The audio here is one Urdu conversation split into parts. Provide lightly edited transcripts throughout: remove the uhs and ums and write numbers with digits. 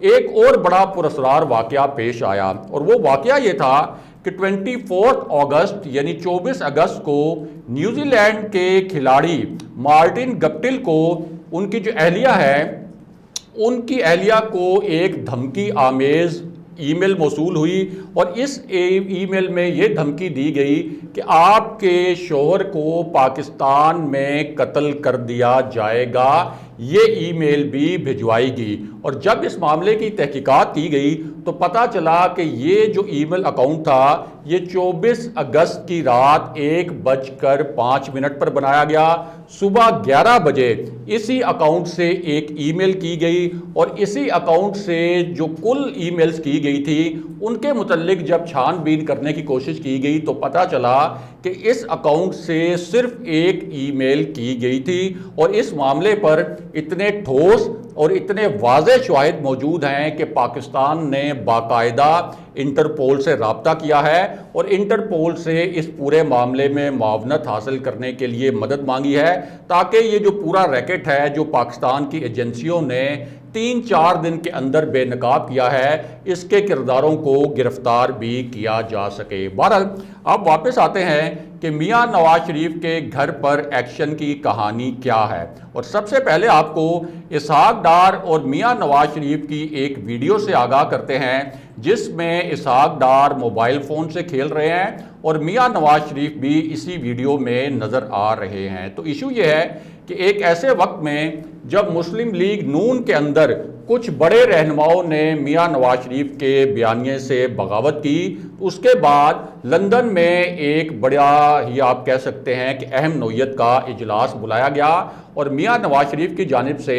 ایک اور بڑا پراسرار واقعہ پیش آیا، اور وہ واقعہ یہ تھا کہ 24 اگست یعنی 24 اگست کو نیوزی لینڈ کے کھلاڑی مارٹن گپٹل کو ان کی جو اہلیہ ہے، ان کی اہلیہ کو ایک دھمکی آمیز ای میل موصول ہوئی، اور اس ای میل میں یہ دھمکی دی گئی کہ آپ کے شوہر کو پاکستان میں قتل کر دیا جائے گا۔ یہ ای میل بھی بھجوائی گئی، اور جب اس معاملے کی تحقیقات کی گئی تو پتہ چلا کہ یہ جو ای میل اکاؤنٹ تھا یہ 24 اگست کی رات 1:05 پر بنایا گیا۔ صبح 11 بجے اسی اکاؤنٹ سے ایک ای میل کی گئی، اور اسی اکاؤنٹ سے جو کل ای میلز کی گئی تھی ان کے متعلق جب چھان بین کرنے کی کوشش کی گئی تو پتہ چلا کہ اس اکاؤنٹ سے صرف ایک ای میل کی گئی تھی، اور اس معاملے پر اتنے ٹھوس اور اتنے واضح شواہد موجود ہیں کہ پاکستان نے باقاعدہ انٹرپول سے رابطہ کیا ہے، اور انٹرپول سے اس پورے معاملے میں معاونت حاصل کرنے کے لیے مدد مانگی ہے، تاکہ یہ جو پورا ریکٹ ہے جو پاکستان کی ایجنسیوں نے 3-4 دن کے اندر بے نقاب کیا ہے، اس کے کرداروں کو گرفتار بھی کیا جا سکے۔ بہرحال اب واپس آتے ہیں کہ میاں نواز شریف کے گھر پر ایکشن کی کہانی کیا ہے، اور سب سے پہلے آپ کو اسحاق ڈار اور میاں نواز شریف کی ایک ویڈیو سے آگاہ کرتے ہیں جس میں اسحاق ڈار موبائل فون سے کھیل رہے ہیں اور میاں نواز شریف بھی اسی ویڈیو میں نظر آ رہے ہیں۔ تو ایشو یہ ہے کہ ایک ایسے وقت میں جب مسلم لیگ نون کے اندر کچھ بڑے رہنماؤں نے میاں نواز شریف کے بیانیے سے بغاوت کی، اس کے بعد لندن میں ایک بڑا ہی آپ کہہ سکتے ہیں کہ اہم نوعیت کا اجلاس بلایا گیا، اور میاں نواز شریف کی جانب سے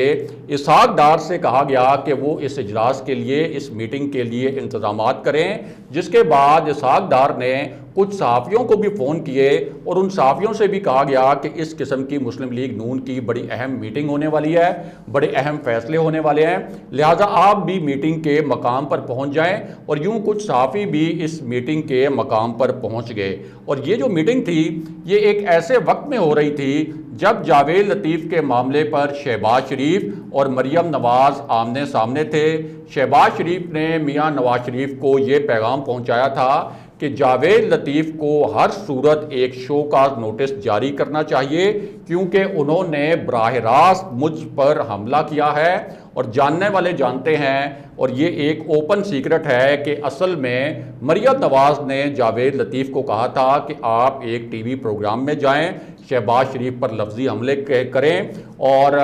اسحاق ڈار سے کہا گیا کہ وہ اس اجلاس کے لیے، اس میٹنگ کے لیے انتظامات کریں، جس کے بعد اسحاق ڈار نے کچھ صحافیوں کو بھی فون کیے، اور ان صحافیوں سے بھی کہا گیا کہ اس قسم کی مسلم لیگ نون کی بڑی اہم میٹنگ ہونے والی ہے، بڑے اہم فیصلے ہونے والے ہیں، لہٰذا آپ بھی میٹنگ کے مقام پر پہنچ جائیں، اور یوں کچھ صحافی بھی اس میٹنگ کے مقام پر پہنچ گئے۔ اور یہ جو میٹنگ تھی یہ ایک ایسے وقت میں ہو رہی تھی جب جاوید لطیف کے معاملے پر شہباز شریف اور مریم نواز آمنے سامنے تھے۔ شہباز شریف نے میاں نواز شریف کو یہ پیغام پہنچایا تھا کہ جاوید لطیف کو ہر صورت ایک شو کاز نوٹس جاری کرنا چاہیے، کیونکہ انہوں نے براہ راست مجھ پر حملہ کیا ہے، اور جاننے والے جانتے ہیں، اور یہ ایک اوپن سیکرٹ ہے کہ اصل میں مریم نواز نے جاوید لطیف کو کہا تھا کہ آپ ایک ٹی وی پروگرام میں جائیں، شہباز شریف پر لفظی حملے کریں، اور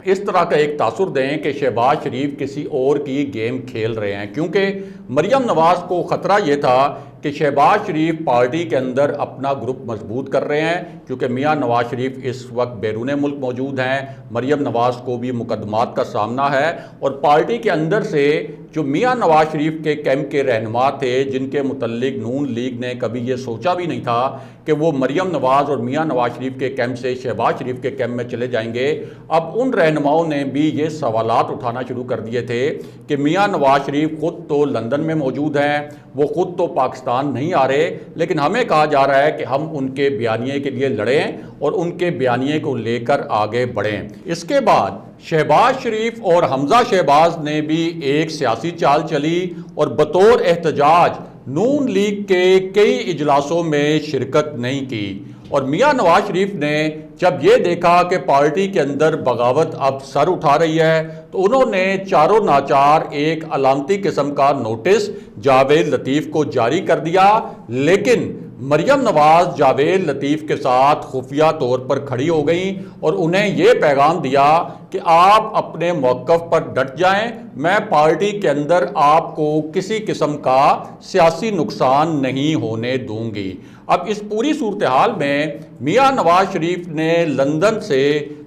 اس طرح کا ایک تاثر دیں کہ شہباز شریف کسی اور کی گیم کھیل رہے ہیں، کیونکہ مریم نواز کو خطرہ یہ تھا کہ شہباز شریف پارٹی کے اندر اپنا گروپ مضبوط کر رہے ہیں، کیونکہ میاں نواز شریف اس وقت بیرون ملک موجود ہیں، مریم نواز کو بھی مقدمات کا سامنا ہے، اور پارٹی کے اندر سے جو میاں نواز شریف کے کیمپ کے رہنما تھے جن کے متعلق نون لیگ نے کبھی یہ سوچا بھی نہیں تھا کہ وہ مریم نواز اور میاں نواز شریف کے کیمپ سے شہباز شریف کے کیمپ میں چلے جائیں گے، اب ان رہنماؤں نے بھی یہ سوالات اٹھانا شروع کر دیے تھے کہ میاں نواز شریف خود تو لندن میں موجود ہیں، وہ خود تو پاکستان نہیں آ رہے، لیکن ہمیں کہا جا رہا ہے کہ ہم ان کے بیانیے کے لیے لڑیں اور ان کے بیانیے کو لے کر آگے بڑھیں۔ اس کے بعد شہباز شریف اور حمزہ شہباز نے بھی ایک سیاسی چال چلی اور بطور احتجاج نون لیگ کے کئی اجلاسوں میں شرکت نہیں کی، اور میاں نواز شریف نے جب یہ دیکھا کہ پارٹی کے اندر بغاوت اب سر اٹھا رہی ہے تو انہوں نے چاروں ناچار ایک علامتی قسم کا نوٹس جاوید لطیف کو جاری کر دیا، لیکن مریم نواز جاوید لطیف کے ساتھ خفیہ طور پر کھڑی ہو گئیں اور انہیں یہ پیغام دیا کہ آپ اپنے موقف پر ڈٹ جائیں، میں پارٹی کے اندر آپ کو کسی قسم کا سیاسی نقصان نہیں ہونے دوں گی۔ اب اس پوری صورتحال میں میاں نواز شریف نے لندن سے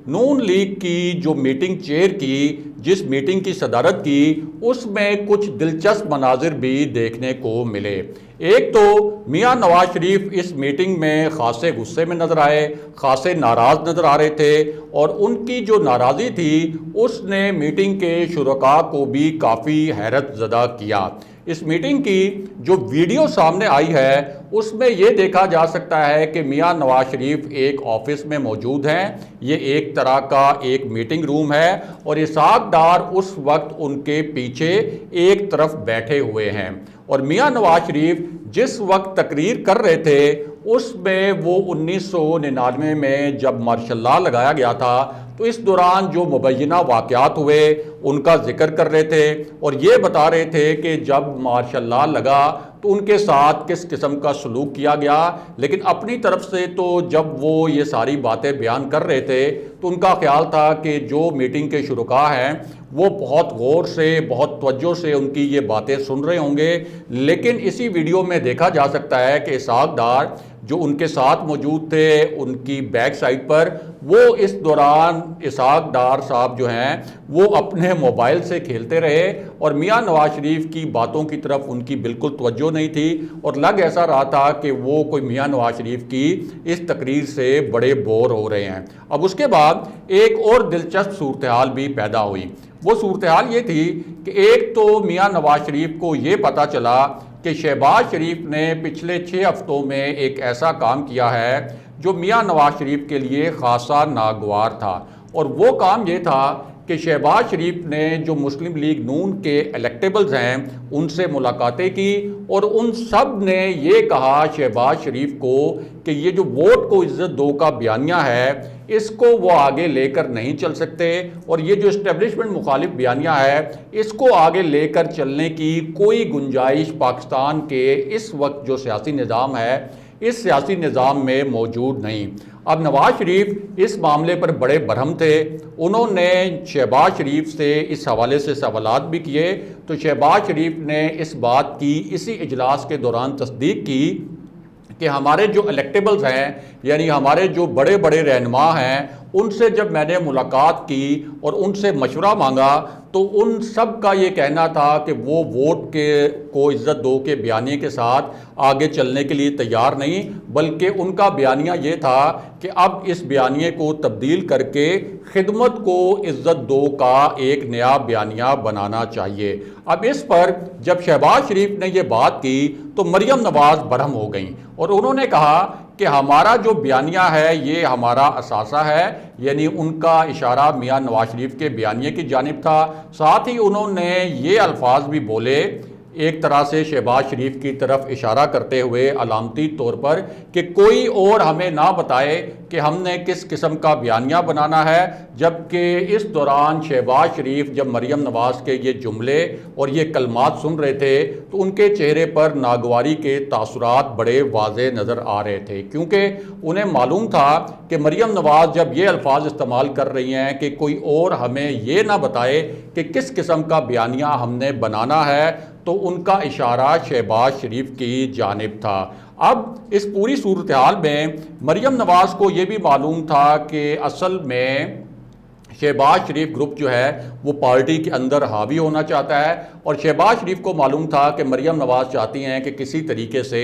نون لیگ کی جو میٹنگ چیئر کی، جس میٹنگ کی صدارت کی، اس میں کچھ دلچسپ مناظر بھی دیکھنے کو ملے۔ ایک تو میاں نواز شریف اس میٹنگ میں خاصے غصے میں نظر آئے، خاصے ناراض نظر آ رہے تھے، اور ان کی جو ناراضی تھی اس نے میٹنگ کے شرکاء کو بھی کافی حیرت زدہ کیا۔ اس میٹنگ کی جو ویڈیو سامنے آئی ہے اس میں یہ دیکھا جا سکتا ہے کہ میاں نواز شریف ایک آفس میں موجود ہیں، یہ ایک طرح کا ایک میٹنگ روم ہے، اور اسحاق ڈار اس وقت ان کے پیچھے ایک طرف بیٹھے ہوئے ہیں، اور میاں نواز شریف جس وقت تقریر کر رہے تھے اس میں وہ 1999 میں جب مارشل لاء لگایا گیا تھا تو اس دوران جو مبینہ واقعات ہوئے ان کا ذکر کر رہے تھے، اور یہ بتا رہے تھے کہ جب مارشل لاء لگا تو ان کے ساتھ کس قسم کا سلوک کیا گیا، لیکن اپنی طرف سے تو جب وہ یہ ساری باتیں بیان کر رہے تھے تو ان کا خیال تھا کہ جو میٹنگ کے شرکاء ہیں وہ بہت غور سے، بہت توجہ سے ان کی یہ باتیں سن رہے ہوں گے، لیکن اسی ویڈیو میں دیکھا جا سکتا ہے کہ اسحاق ڈار جو ان کے ساتھ موجود تھے ان کی بیک سائٹ پر، وہ اس دوران اسحاق ڈار صاحب جو ہیں وہ اپنے موبائل سے کھیلتے رہے، اور میاں نواز شریف کی باتوں کی طرف ان کی بالکل توجہ نہیں تھی، اور لگ ایسا رہا تھا کہ وہ کوئی میاں نواز شریف کی اس تقریر سے بڑے بور ہو رہے ہیں۔ اب اس کے بعد ایک اور دلچسپ صورتحال بھی پیدا ہوئی، وہ صورتحال یہ تھی کہ ایک تو میاں نواز شریف کو یہ پتا چلا کہ شہباز شریف نے پچھلے 6 ہفتوں میں ایک ایسا کام کیا ہے جو میاں نواز شریف کے لیے خاصا ناگوار تھا، اور وہ کام یہ تھا کہ شہباز شریف نے جو مسلم لیگ نون کے الیکٹیبلز ہیں ان سے ملاقاتیں کی، اور ان سب نے یہ کہا شہباز شریف کو کہ یہ جو ووٹ کو عزت دو کا بیانیہ ہے اس کو وہ آگے لے کر نہیں چل سکتے، اور یہ جو اسٹیبلشمنٹ مخالف بیانیہ ہے اس کو آگے لے کر چلنے کی کوئی گنجائش پاکستان کے اس وقت جو سیاسی نظام ہے اس سیاسی نظام میں موجود نہیں۔ اب نواز شریف اس معاملے پر بڑے برہم تھے، انہوں نے شہباز شریف سے اس حوالے سے سوالات بھی کیے، تو شہباز شریف نے اس بات کی اسی اجلاس کے دوران تصدیق کی کہ ہمارے جو الیکٹیبلز ہیں یعنی ہمارے جو بڑے بڑے رہنما ہیں ان سے جب میں نے ملاقات کی اور ان سے مشورہ مانگا تو ان سب کا یہ کہنا تھا کہ وہ ووٹ کو عزت دو کے بیانیے کے ساتھ آگے چلنے کے لیے تیار نہیں، بلکہ ان کا بیانیہ یہ تھا کہ اب اس بیانیے کو تبدیل کر کے خدمت کو عزت دو کا ایک نیا بیانیہ بنانا چاہیے۔ اب اس پر جب شہباز شریف نے یہ بات کی تو مریم نواز برہم ہو گئیں، اور انہوں نے کہا کہ ہمارا جو بیانیہ ہے یہ ہمارا اثاثہ ہے، یعنی ان کا اشارہ میاں نواز شریف کے بیانیے کی جانب تھا۔ ساتھ ہی انہوں نے یہ الفاظ بھی بولے ایک طرح سے شہباز شریف کی طرف اشارہ کرتے ہوئے علامتی طور پر کہ کوئی اور ہمیں نہ بتائے کہ ہم نے کس قسم کا بیانیہ بنانا ہے، جبکہ اس دوران شہباز شریف جب مریم نواز کے یہ جملے اور یہ کلمات سن رہے تھے تو ان کے چہرے پر ناگواری کے تاثرات بڑے واضح نظر آ رہے تھے، کیونکہ انہیں معلوم تھا کہ مریم نواز جب یہ الفاظ استعمال کر رہی ہیں کہ کوئی اور ہمیں یہ نہ بتائے کہ کس قسم کا بیانیہ ہم نے بنانا ہے، تو ان کا اشارہ شہباز شریف کی جانب تھا۔ اب اس پوری صورتحال میں مریم نواز کو یہ بھی معلوم تھا کہ اصل میں شہباز شریف گروپ جو ہے وہ پارٹی کے اندر حاوی ہونا چاہتا ہے، اور شہباز شریف کو معلوم تھا کہ مریم نواز چاہتی ہیں کہ کسی طریقے سے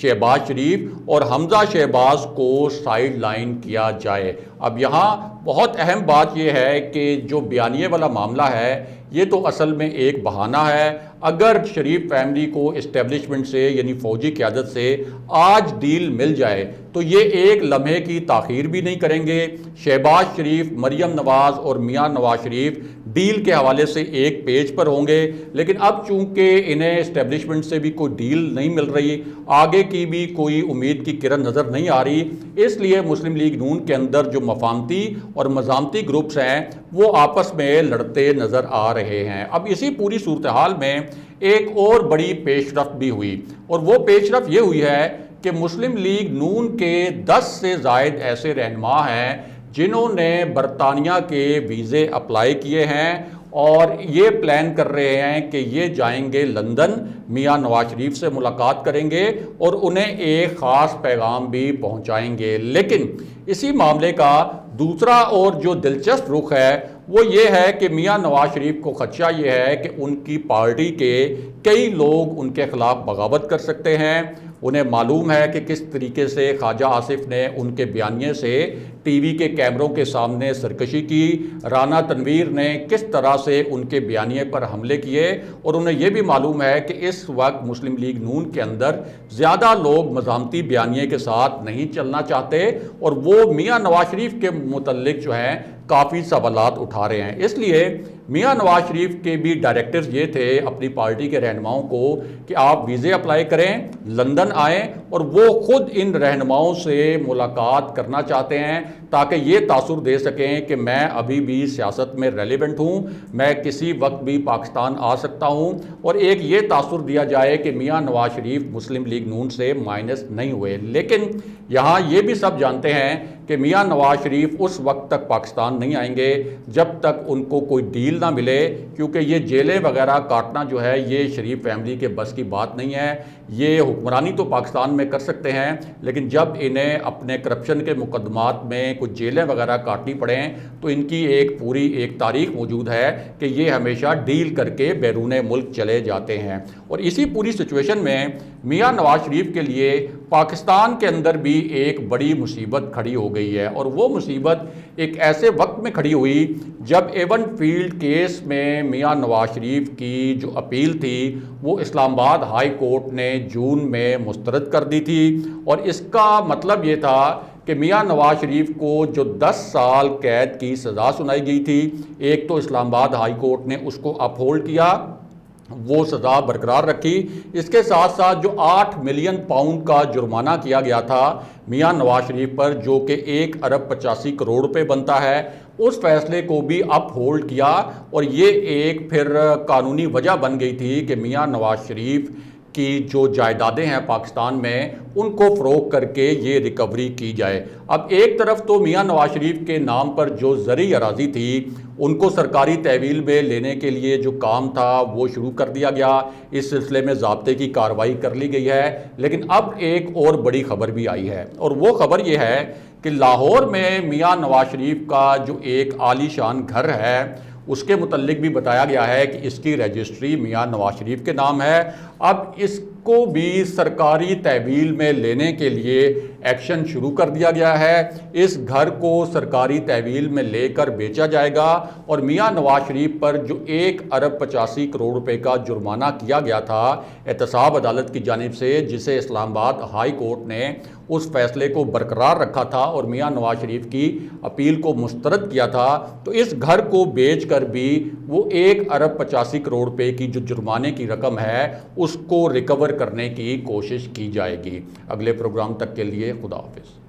شہباز شریف اور حمزہ شہباز کو سائیڈ لائن کیا جائے۔ اب یہاں بہت اہم بات یہ ہے کہ جو بیانیے والا معاملہ ہے یہ تو اصل میں ایک بہانہ ہے۔ اگر شریف فیملی کو اسٹیبلشمنٹ سے یعنی فوجی قیادت سے آج ڈیل مل جائے تو یہ ایک لمحے کی تاخیر بھی نہیں کریں گے۔ شہباز شریف، مریم نواز اور میاں نواز شریف ڈیل کے حوالے سے ایک پیج پر ہوں گے، لیکن اب چونکہ انہیں اسٹیبلشمنٹ سے بھی کوئی ڈیل نہیں مل رہی، آگے کی بھی کوئی امید کی کرن نظر نہیں آ رہی، اس لیے مسلم لیگ نون کے اندر جو مفاہمتی اور مزاحمتی گروپس ہیں وہ آپس میں لڑتے نظر آ رہے ہیں۔ اب اسی پوری صورتحال میں ایک اور بڑی پیش رفت بھی ہوئی، اور وہ پیش رفت یہ ہوئی ہے کہ مسلم لیگ نون کے 10 سے زائد ایسے رہنما ہیں جنہوں نے برطانیہ کے ویزے اپلائی کیے ہیں اور یہ پلان کر رہے ہیں کہ یہ جائیں گے لندن، میاں نواز شریف سے ملاقات کریں گے اور انہیں ایک خاص پیغام بھی پہنچائیں گے۔ لیکن اسی معاملے کا دوسرا اور جو دلچسپ رخ ہے وہ یہ ہے کہ میاں نواز شریف کو خدشہ یہ ہے کہ ان کی پارٹی کے کئی لوگ ان کے خلاف بغاوت کر سکتے ہیں۔ انہیں معلوم ہے کہ کس طریقے سے خواجہ آصف نے ان کے بیانیے سے ٹی وی کے کیمروں کے سامنے سرکشی کی، رانا تنویر نے کس طرح سے ان کے بیانیے پر حملے کیے، اور انہیں یہ بھی معلوم ہے کہ اس وقت مسلم لیگ نون کے اندر زیادہ لوگ مزاحمتی بیانیے کے ساتھ نہیں چلنا چاہتے، اور وہ میاں نواز شریف کے متعلق جو ہیں کافی سوالات اٹھا رہے ہیں۔ اس لیے میاں نواز شریف کے بھی ڈائریکٹرز یہ تھے اپنی پارٹی کے رہنماؤں کو کہ آپ ویزے اپلائی کریں، لندن آئیں، اور وہ خود ان رہنماؤں سے ملاقات کرنا چاہتے ہیں تاکہ یہ تاثر دے سکیں کہ میں ابھی بھی سیاست میں ریلیونٹ ہوں، میں کسی وقت بھی پاکستان آ سکتا ہوں، اور ایک یہ تاثر دیا جائے کہ میاں نواز شریف مسلم لیگ نون سے مائنس نہیں ہوئے۔ لیکن یہاں یہ بھی سب جانتے ہیں کہ میاں نواز شریف اس وقت تک پاکستان نہیں آئیں گے جب تک ان کو کوئی ڈیل نہ ملے، کیونکہ یہ جیلیں وغیرہ کاٹنا جو ہے یہ شریف فیملی کے بس کی بات نہیں ہے۔ یہ حکمرانی تو پاکستان میں کر سکتے ہیں، لیکن جب انہیں اپنے کرپشن کے مقدمات میں کچھ جیلیں وغیرہ کاٹنی پڑیں تو ان کی ایک پوری ایک تاریخ موجود ہے کہ یہ ہمیشہ ڈیل کر کے بیرون ملک چلے جاتے ہیں۔ اور اسی پوری سچویشن میں میاں نواز شریف کے لیے پاکستان کے اندر بھی ایک بڑی مصیبت کھڑی ہو گئی ہے، اور وہ مصیبت ایک ایسے وقت میں کھڑی ہوئی جب ایون فیلڈ کیس میں میاں نواز شریف کی جو اپیل تھی وہ اسلام آباد ہائی کورٹ نے جون میں مسترد کر دی تھی، اور اس کا مطلب یہ تھا کہ میاں نواز شریف کو جو 10 سال قید کی سزا سنائی گئی تھی، ایک تو اسلام آباد ہائی کورٹ نے اس کو اپ ہولڈ کیا، وہ سزا برقرار رکھی۔ اس کے ساتھ ساتھ جو 8 ملین پاؤنڈ کا جرمانہ کیا گیا تھا میاں نواز شریف پر، جو کہ 1 ارب 85 کروڑ روپے بنتا ہے، اس فیصلے کو بھی اپ ہولڈ کیا، اور یہ ایک پھر قانونی وجہ بن گئی تھی کہ میاں نواز شریف کی جو جائیدادیں ہیں پاکستان میں ان کو فروخت کر کے یہ ریکوری کی جائے۔ اب ایک طرف تو میاں نواز شریف کے نام پر جو زرعی اراضی تھی ان کو سرکاری تحویل میں لینے کے لیے جو کام تھا وہ شروع کر دیا گیا، اس سلسلے میں ضابطے کی کارروائی کر لی گئی ہے، لیکن اب ایک اور بڑی خبر بھی آئی ہے، اور وہ خبر یہ ہے کہ لاہور میں میاں نواز شریف کا جو ایک عالی شان گھر ہے اس کے متعلق بھی بتایا گیا ہے کہ اس کی رجسٹری میاں نواز شریف کے نام ہے۔ اب اس کو بھی سرکاری تحویل میں لینے کے لیے ایکشن شروع کر دیا گیا ہے۔ اس گھر کو سرکاری تحویل میں لے کر بیچا جائے گا، اور میاں نواز شریف پر جو 1 ارب 85 کروڑ روپے کا جرمانہ کیا گیا تھا احتساب عدالت کی جانب سے، جسے اسلام آباد ہائی کورٹ نے اس فیصلے کو برقرار رکھا تھا اور میاں نواز شریف کی اپیل کو مسترد کیا تھا، تو اس گھر کو بیچ کر بھی وہ 1 ارب 85 کروڑ روپے کی جو جرمانے کی رقم ہے اس کو ریکور کرنے کی کوشش کی جائے گی۔ اگلے پروگرام تک کے لیے خدا حافظ۔